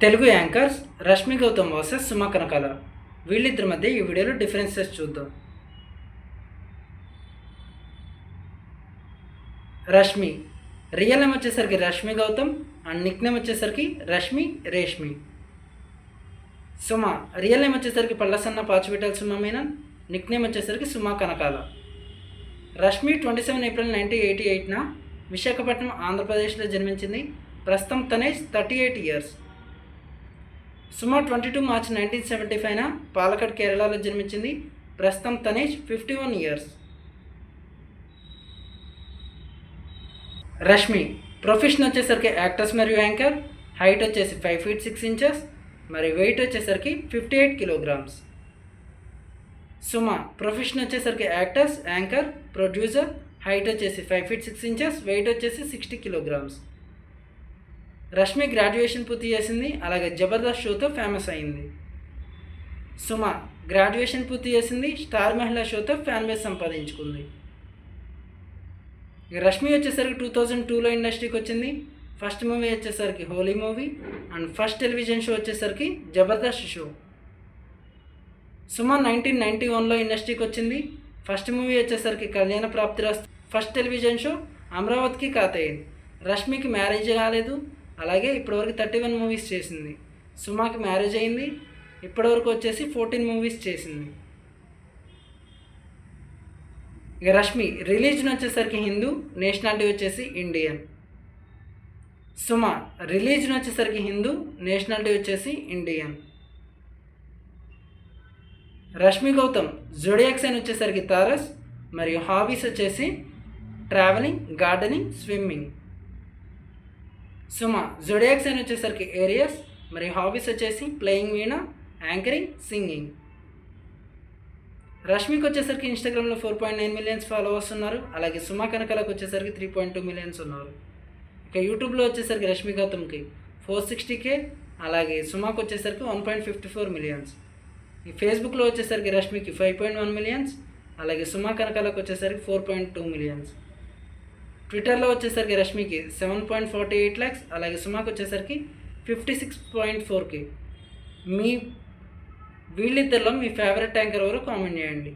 Telugu anchors Rashmi Gautam versus Suma Kanakala. వీళ్ళిద్దరి మధ్య ఈ వీడియోలో డిఫరెన్సెస్ చూద్దాం. రష్మి రియల్ నేమ్ వచ్చేసరికి Rashmi Gautam and nick name వచ్చేసరికి రష్మి రేష్మి. సుమ రియల్ నేమ్ వచ్చేసరికి పల్లసన్న పాచిపెట్టాల సుమ మీనన్, నిక్ నేమ్ వచ్చేసరికి సుమ కనకాల. రష్మి 27 ఏప్రిల్ 1988న విశాఖపట్నం ఆంధ్రప్రదేశ్లో జన్మించింది. ప్రస్తుతం తన ఏజ్ 38 ఇయర్స్. సుమ 22 మార్చ్ 1975న పాలక్కడ్ కేరళలో జన్మించింది. ప్రస్తుతం తన ఏజ్ 51 ఇయర్స్. రష్మి ప్రొఫెషన్ వచ్చేసరికి యాక్టర్స్ మరియు యాంకర్. హైట్ వచ్చేసి 5 feet 6 inches మరియు వెయిట్ వచ్చేసరికి 58 kilograms. సుమ ప్రొఫెషన్ వచ్చేసరికి యాక్టర్స్, యాంకర్, ప్రొడ్యూసర్. హైట్ వచ్చేసి 5 feet 6 inches, వెయిట్ వచ్చేసి 60 kilograms. రష్మి గ్రాడ్యుయేషన్ పూర్తి చేసింది, అలాగే జబర్దస్త్ షోతో ఫేమస్ అయింది. సుమ గ్రాడ్యుయేషన్ పూర్తి చేసింది, స్టార్ మహిళా షోతో ఫ్యాన్ బేస్ సంపాదించుకుంది. రష్మి వచ్చేసరికి 2002లో ఇండస్ట్రీకి వచ్చింది. ఫస్ట్ మూవీ వచ్చేసరికి Holi movie and first television show వచ్చేసరికి జబర్దస్త్ షో. సుమ 1991లో ఇండస్ట్రీకి వచ్చింది. ఫస్ట్ మూవీ వచ్చేసరికి కళ్యాణ ప్రాప్తిరస్తు, ఫస్ట్ టెలివిజన్ షో అమరావతికి కాతయ్యింది. రష్మికి మ్యారేజ్ కాలేదు, అలాగే ఇప్పటివరకు 31 మూవీస్ చేసింది. సుమకి మ్యారేజ్ అయింది, ఇప్పటివరకు వచ్చేసి 14 మూవీస్ చేసింది. ఇక రష్మి రిలీజన్ వచ్చేసరికి హిందూ, నేషనాలిటీ వచ్చేసి ఇండియన్. సుమ రిలీజన్ వచ్చేసరికి హిందూ, నేషనాలిటీ వచ్చేసి Indian. Rashmi Gautam zodiac sign వచ్చేసరికి తారస్ మరియు హాబీస్ వచ్చేసి travelling, gardening, swimming. Suma zodiac sign వచ్చేసరికి ఏరియస్ మరియు హాబీస్ వచ్చేసి ప్లేయింగ్ వీణా, యాంకరింగ్, సింగింగ్. రష్మికి వచ్చేసరికి ఇన్స్టాగ్రామ్లో 4.9 million ఫాలోవర్స్ ఉన్నారు, అలాగే సుమ కనకాలకు వచ్చేసరికి 3.2 million ఉన్నారు. ఇక యూట్యూబ్లో వచ్చేసరికి రష్మి గౌతమ్కి 460K, అలాగే సుమకు వచ్చేసరికి 1.54 million. ఈ ఫేస్బుక్లో వచ్చేసరికి రష్మికి 5.1 million, అలాగే సుమ కనకాలకు వచ్చేసరికి 4.2 million. ట్విట్టర్లో వచ్చేసరికి రష్మికి 7.48 lakhs, అలాగే సుమకు వచ్చేసరికి 56.4K. వీళ్ళిద్దరిలో మీ ఫేవరెట్ యాంకర్ ఎవరో కామెంట్ చేయండి.